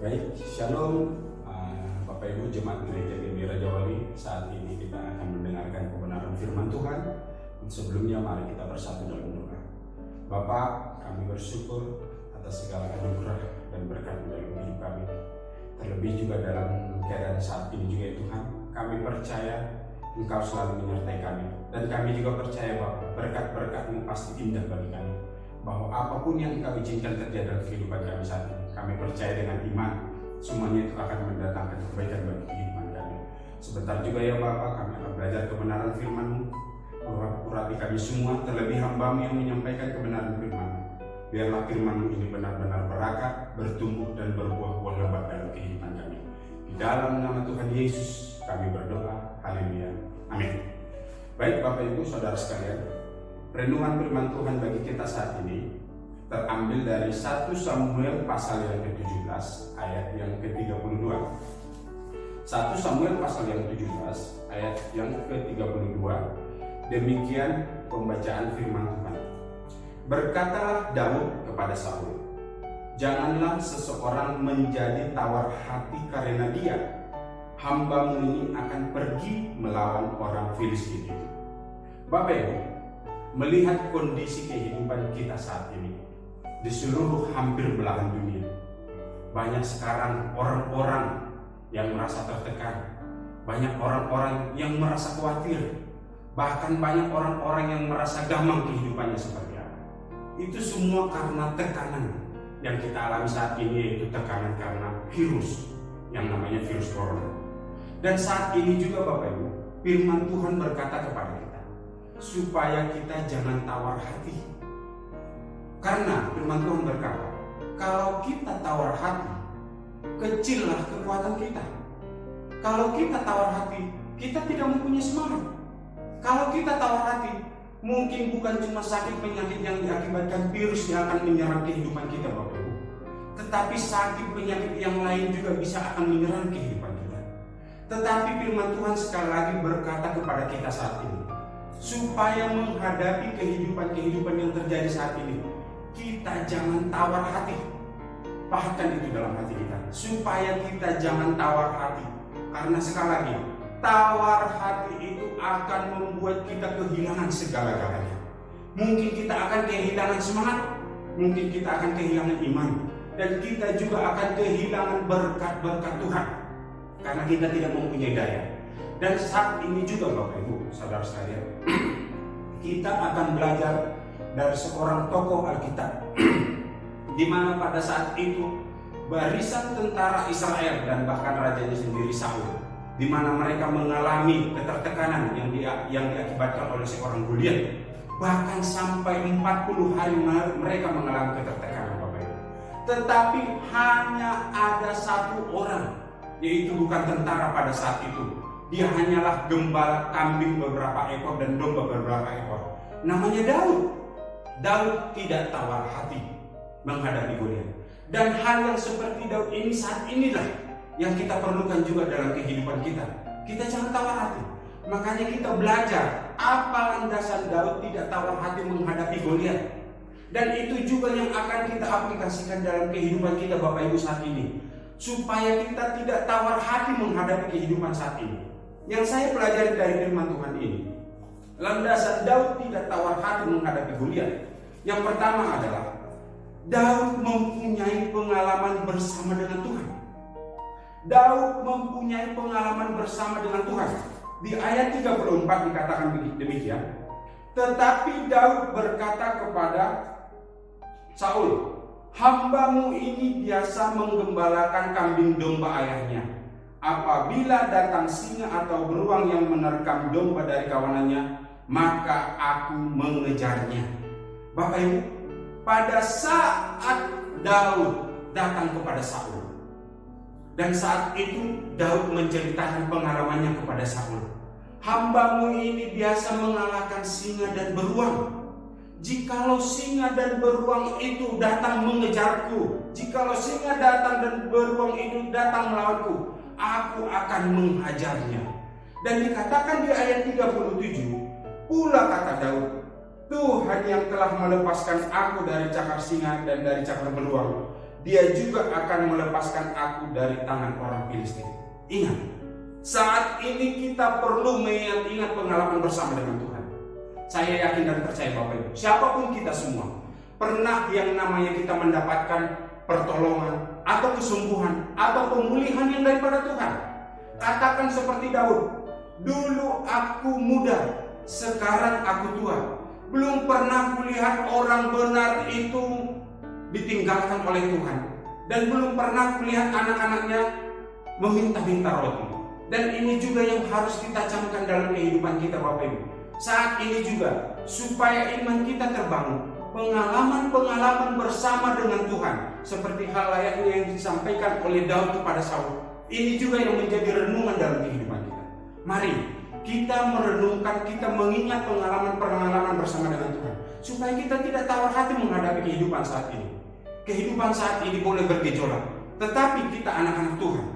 Baik, Shalom Bapak Ibu Jemaat Gereja Gembira Jawali. Saat ini kita akan mendengarkan kebenaran firman Tuhan. Sebelumnya mari kita bersatu dalam doa. Bapa, kami bersyukur atas segala anugerah dan berkat dalam hidup kami. Terlebih juga dalam keadaan saat ini juga ya Tuhan, kami percaya Engkau selalu menyertai kami. Dan kami juga percaya bahwa berkat-berkat-Mu pasti indah bagi kami. Bahwa apapun yang Engkau izinkan terjadi dalam kehidupan kami saat ini, kami percaya dengan iman semuanya itu akan mendatangkan kebaikan bagi kehidupan kami. Sebentar juga ya Bapa, kami akan belajar kebenaran firman-Mu. Urati kami semua, terlebih hamba-Mu yang menyampaikan kebenaran firman-Mu. Biarlah firman-Mu ini benar-benar berakat, bertumbuh dan berbuah-buah lebat dalam kehidupan kami. Di dalam nama Tuhan Yesus kami berdoa. Haleluya. Amin. Baik Bapak Ibu Saudara sekalian, renungan firman Tuhan bagi kita saat ini terambil dari 1 Samuel pasal yang ke-17 ayat yang ke-32. 1 Samuel pasal yang ke-17 ayat yang ke-32. Demikian pembacaan firman Tuhan. Berkatalah Daud kepada Saul, "Janganlah seseorang menjadi tawar hati karena dia. Hamba-Mu ini akan pergi melawan orang Filistin itu." Bapak Ibu, melihat kondisi kehidupan kita saat ini di seluruh hampir belahan dunia, banyak sekarang orang-orang yang merasa tertekan, banyak orang-orang yang merasa khawatir, bahkan banyak orang-orang yang merasa gamang kehidupannya seperti apa. Itu semua karena tekanan yang kita alami saat ini, yaitu tekanan karena virus yang namanya virus corona. Dan saat ini juga Bapak Ibu, firman Tuhan berkata kepada kita supaya kita jangan tawar hati. Karena firman Tuhan berkata, kalau kita tawar hati, kecillah kekuatan kita. Kalau kita tawar hati, kita tidak mempunyai semangat. Kalau kita tawar hati, mungkin bukan cuma sakit penyakit yang diakibatkan virus yang akan menyerang kehidupan kita Bapak Ibu, tetapi sakit penyakit yang lain juga bisa akan menyerang kehidupan kita. Tetapi firman Tuhan sekali lagi berkata kepada kita saat ini, supaya menghadapi kehidupan yang terjadi saat ini, kita jangan tawar hati. Bahkan itu dalam hati kita, supaya kita jangan tawar hati. Karena sekali lagi, tawar hati itu akan membuat kita kehilangan segala-galanya. Mungkin kita akan kehilangan semangat, mungkin kita akan kehilangan iman, dan kita juga akan kehilangan berkat-berkat Tuhan karena kita tidak mempunyai daya. Dan saat ini juga Bapak Ibu Saudara sekalian, kita akan belajar dari seorang tokoh Alkitab di mana pada saat itu barisan tentara Israel dan bahkan rajanya sendiri Saul, di mana mereka mengalami ketertekanan yang diakibatkan oleh seorang Goliat. Bahkan sampai 40 hari mereka mengalami ketertekanan Bapak Ibu. Tetapi hanya ada satu orang, yaitu bukan tentara pada saat itu. Dia hanyalah gembala kambing beberapa ekor dan domba beberapa ekor. Namanya Daud. Daud tidak tawar hati menghadapi Goliat. Dan hal yang seperti Daud ini saat inilah yang kita perlukan juga dalam kehidupan kita. Kita jangan tawar hati. Makanya kita belajar apa landasan Daud tidak tawar hati menghadapi Goliat. Dan itu juga yang akan kita aplikasikan dalam kehidupan kita Bapak Ibu saat ini, supaya kita tidak tawar hati menghadapi kehidupan saat ini. Yang saya pelajari dari firman Tuhan ini, landasan Daud tidak tawar hati menghadapi Goliat. Yang pertama adalah Daud mempunyai pengalaman bersama dengan Tuhan. Daud mempunyai pengalaman bersama dengan Tuhan. Di ayat 34 dikatakan demikian. Tetapi Daud berkata kepada Saul, "Hamba-Mu ini biasa menggembalakan kambing domba ayahnya. Apabila datang singa atau beruang yang menerkam domba dari kawanannya, maka aku mengejarnya." Bapak Ibu, pada saat Daud datang kepada Saul, dan saat itu Daud menceritakan pengalamannya kepada Saul, "Hamba-Mu ini biasa mengalahkan singa dan beruang. Jikalau singa dan beruang itu datang mengejarku, jikalau singa datang dan beruang itu datang melawanku, aku akan menghajarnya." Dan dikatakan di ayat 37, pula kata Daud, "Tuhan yang telah melepaskan aku dari cakar singa dan dari cakar beruang, Dia juga akan melepaskan aku dari tangan orang Filistin. Ingat, saat ini kita perlu mengingat pengalaman bersama dengan Tuhan. Saya yakin dan percaya Bapak Ibu, siapapun kita semua, pernah yang namanya kita mendapatkan pertolongan atau kesembuhan atau pemulihan yang daripada Tuhan. Katakan seperti Daud, dulu aku muda, sekarang aku tua. Belum pernah kulihat orang benar itu ditinggalkan oleh Tuhan, dan belum pernah kulihat anak-anaknya meminta-minta roti. Dan ini juga yang harus kita camkan dalam kehidupan kita Bapak Ibu. Saat ini juga supaya iman kita terbangun, pengalaman-pengalaman bersama dengan Tuhan seperti hal layaknya yang disampaikan oleh Daud kepada Saul, ini juga yang menjadi renungan dalam kehidupan kita. Mari kita merenungkan, kita mengingat pengalaman-pengalaman bersama dengan Tuhan, supaya kita tidak tawar hati menghadapi kehidupan saat ini. Kehidupan saat ini boleh bergejolak, tetapi kita anak-anak Tuhan,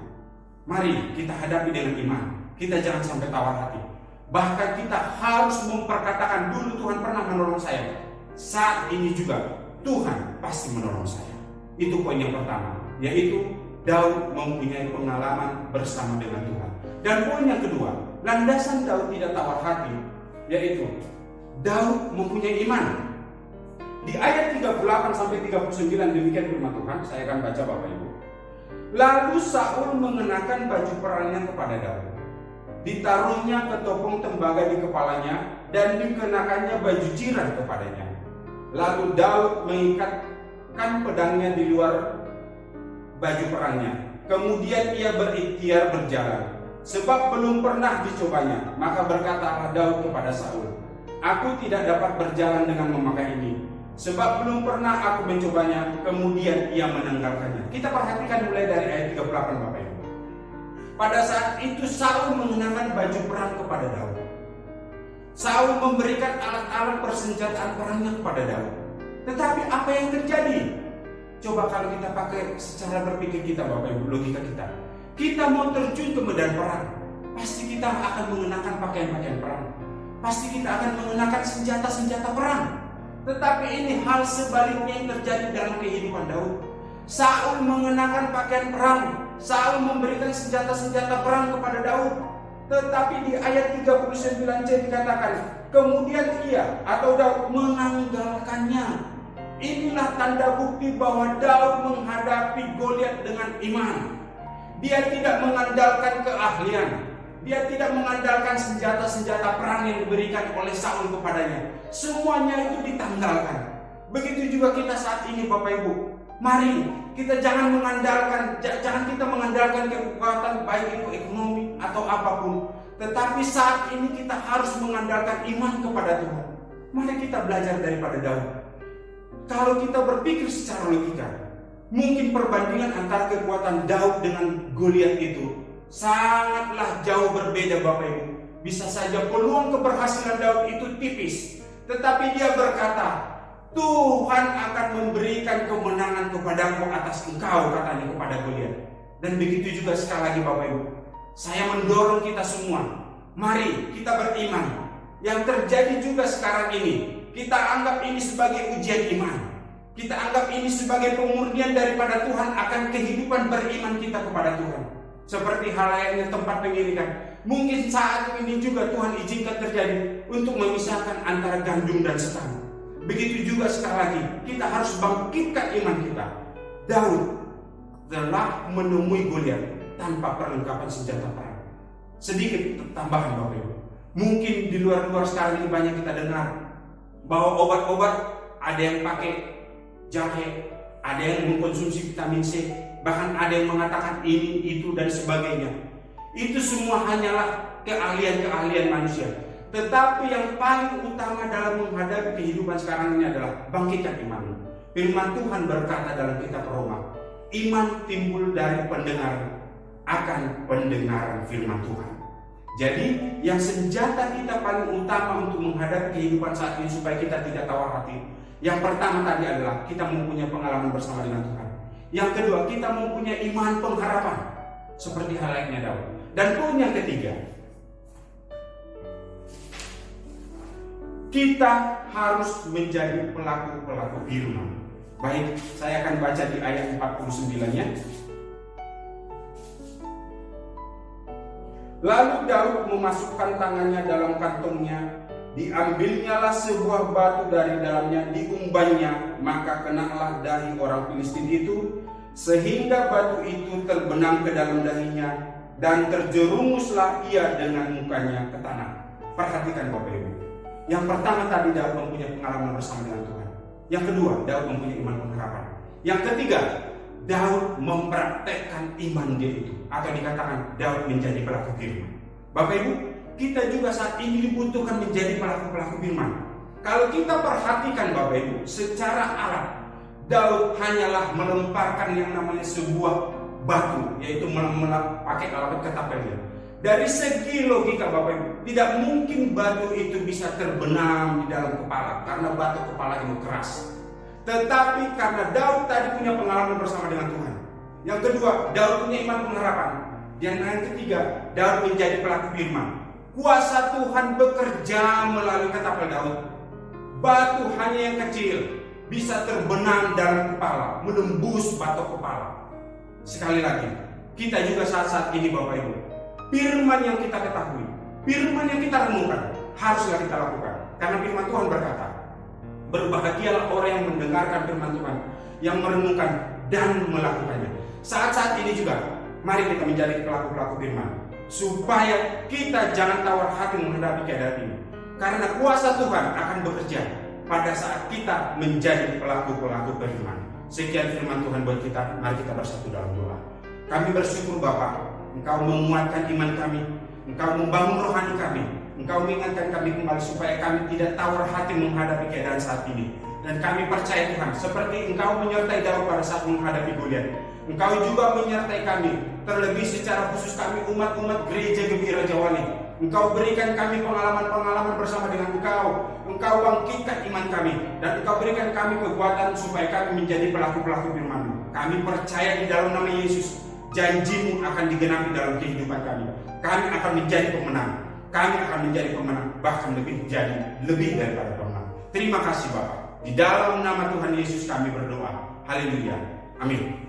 mari kita hadapi dengan iman. Kita jangan sampai tawar hati. Bahkan kita harus memperkatakan, dulu Tuhan pernah menolong saya, saat ini juga Tuhan pasti menolong saya. Itu poin yang pertama, yaitu Daud mempunyai pengalaman bersama dengan Tuhan. Dan poin yang kedua, landasan Daud tidak tawar hati, yaitu Daud mempunyai iman. Di ayat 38-39 demikian firman Tuhan, saya akan baca Bapak Ibu. Lalu Saul mengenakan baju perangnya kepada Daud. Ditaruhnya ketopong tembaga di kepalanya dan dikenakannya baju jirah kepadanya. Lalu Daud mengikatkan pedangnya di luar baju perangnya. Kemudian ia berikhtiar berjalan, sebab belum pernah dicobanya. Maka berkatalah Daud kepada Saul, aku tidak dapat berjalan dengan memakai ini, sebab belum pernah aku mencobanya. Kemudian ia menanggalkannya. Kita perhatikan mulai dari ayat 38 Bapak Ibu. Pada saat itu Saul mengenakan baju perang kepada Daud. Saul memberikan alat-alat persenjataan perangnya kepada Daud. Tetapi apa yang terjadi? Coba kalau kita pakai secara berpikir kita Bapak Ibu, logika kita. Kita mau terjun ke medan perang, pasti kita akan mengenakan pakaian-pakaian perang. Pasti kita akan mengenakan senjata-senjata perang. Tetapi ini hal sebaliknya yang terjadi dalam kehidupan Daud. Saul mengenakan pakaian perang, Saul memberikan senjata-senjata perang kepada Daud. Tetapi di ayat 39c dikatakan, kemudian ia atau Daud menanggalkannya. Inilah tanda bukti bahwa Daud menghadapi Goliat dengan iman. Dia tidak mengandalkan keahlian, dia tidak mengandalkan senjata-senjata perang yang diberikan oleh Saul kepadanya. Semuanya itu ditanggalkan. Begitu juga kita saat ini Bapak Ibu. Mari kita jangan kita mengandalkan kekuatan baik itu ekonomi atau apapun. Tetapi saat ini kita harus mengandalkan iman kepada Tuhan. Mari kita belajar daripada Daud. Kalau kita berpikir secara logika, mungkin perbandingan antara kekuatan Daud dengan Goliat itu sangatlah jauh berbeda Bapak Ibu. Bisa saja peluang keberhasilan Daud itu tipis, tetapi dia berkata, Tuhan akan memberikan kemenangan kepadaku atas engkau, katanya kepada Goliat. Dan begitu juga sekali lagi Bapak Ibu, saya mendorong kita semua, mari kita beriman. Yang terjadi juga sekarang ini, kita anggap ini sebagai ujian iman. Kita anggap ini sebagai pemurnian daripada Tuhan akan kehidupan beriman kita kepada Tuhan. Seperti hal layaknya tempat pengirikan. Mungkin saat ini juga Tuhan izinkan terjadi untuk memisahkan antara gandum dan sekam. Begitu juga sekali lagi, kita harus bangkitkan iman kita. Daud telah menemui Goliat tanpa perlengkapan senjata perang. Sedikit tambahan Bapak Ibu. Mungkin di luar-luar sekarang ini banyak kita dengar bahwa obat-obat ada yang pakai jahe, ada yang mengkonsumsi vitamin C, bahkan ada yang mengatakan ini, itu, dan sebagainya. Itu semua hanyalah keahlian-keahlian manusia. Tetapi yang paling utama dalam menghadapi kehidupan sekarang ini adalah bangkitkan iman. Firman Tuhan berkata dalam kitab Roma, iman timbul dari pendengaran akan pendengaran firman Tuhan. Jadi yang senjata kita paling utama untuk menghadapi kehidupan saat ini supaya kita tidak tawar hati, yang pertama tadi adalah kita mempunyai pengalaman bersama dengan Tuhan. Yang kedua, kita mempunyai iman pengharapan seperti hal layaknya Daud. Dan poin yang ketiga, kita harus menjadi pelaku-pelaku firman. Baik, saya akan baca di ayat 49-nya. Lalu Daud memasukkan tangannya dalam kantongnya, diambilnyalah sebuah batu dari dalamnya, diumbannya, maka kenalah dahi orang Filistin itu, sehingga batu itu terbenam ke dalam dahinya, dan terjerumuslah ia dengan mukanya ke tanah. Perhatikan Bapak Ibu. Yang pertama tadi Daud mempunyai pengalaman bersama dengan Tuhan. Yang kedua, Daud mempunyai iman pengharapan. Yang ketiga, Daud mempraktekkan iman dia itu, atau dikatakan Daud menjadi pelaku firman. Bapak Ibu, kita juga saat ini dibutuhkan menjadi pelaku-pelaku firman. Kalau kita perhatikan Bapak Ibu, secara alat Daud hanyalah melemparkan yang namanya sebuah batu, yaitu pakai alat ketapelnya. Dari segi logika Bapak Ibu, tidak mungkin batu itu bisa terbenam di dalam kepala, karena batu kepala itu keras. Tetapi karena Daud tadi punya pengalaman bersama dengan Tuhan. Yang kedua, Daud punya iman pengharapan. Dan yang ketiga, Daud menjadi pelaku firman. Kuasa Tuhan bekerja melalui ketapel Daud. Batu hanya yang kecil bisa terbenam dalam kepala, menembus batok kepala. Sekali lagi, kita juga saat-saat ini Bapak Ibu, firman yang kita ketahui, firman yang kita renungkan, haruslah kita lakukan. Karena firman Tuhan berkata, berbahagialah orang yang mendengarkan firman Tuhan, yang merenungkan dan melakukannya. Saat-saat ini juga, mari kita menjadi pelaku-pelaku firman, supaya kita jangan tawar hati menghadapi keadaan ini. Karena kuasa Tuhan akan bekerja pada saat kita menjadi pelaku-pelaku firman. Sekian firman Tuhan buat kita, mari kita bersatu dalam doa. Kami bersyukur Bapa, Engkau menguatkan iman kami, Engkau membangun rohani kami, Engkau mengingatkan kami kembali supaya kami tidak tawar hati menghadapi keadaan saat ini. Dan kami percaya Tuhan, seperti Engkau menyertai Daud pada saat menghadapi Goliat, Engkau juga menyertai kami, terlebih secara khusus kami umat-umat gereja Gembira Jawali. Engkau berikan kami pengalaman-pengalaman bersama dengan Engkau. Engkau bangkitkan iman kami, dan Engkau berikan kami kekuatan supaya kami menjadi pelaku-pelaku firman-Mu. Kami percaya di dalam nama Yesus, janji-Mu akan digenapi dalam kehidupan kami. Kami akan menjadi pemenang. Kami akan menjadi pemenang, bahkan lebih daripada pemenang. Terima kasih Bapak. Di dalam nama Tuhan Yesus kami berdoa. Haleluya. Amin.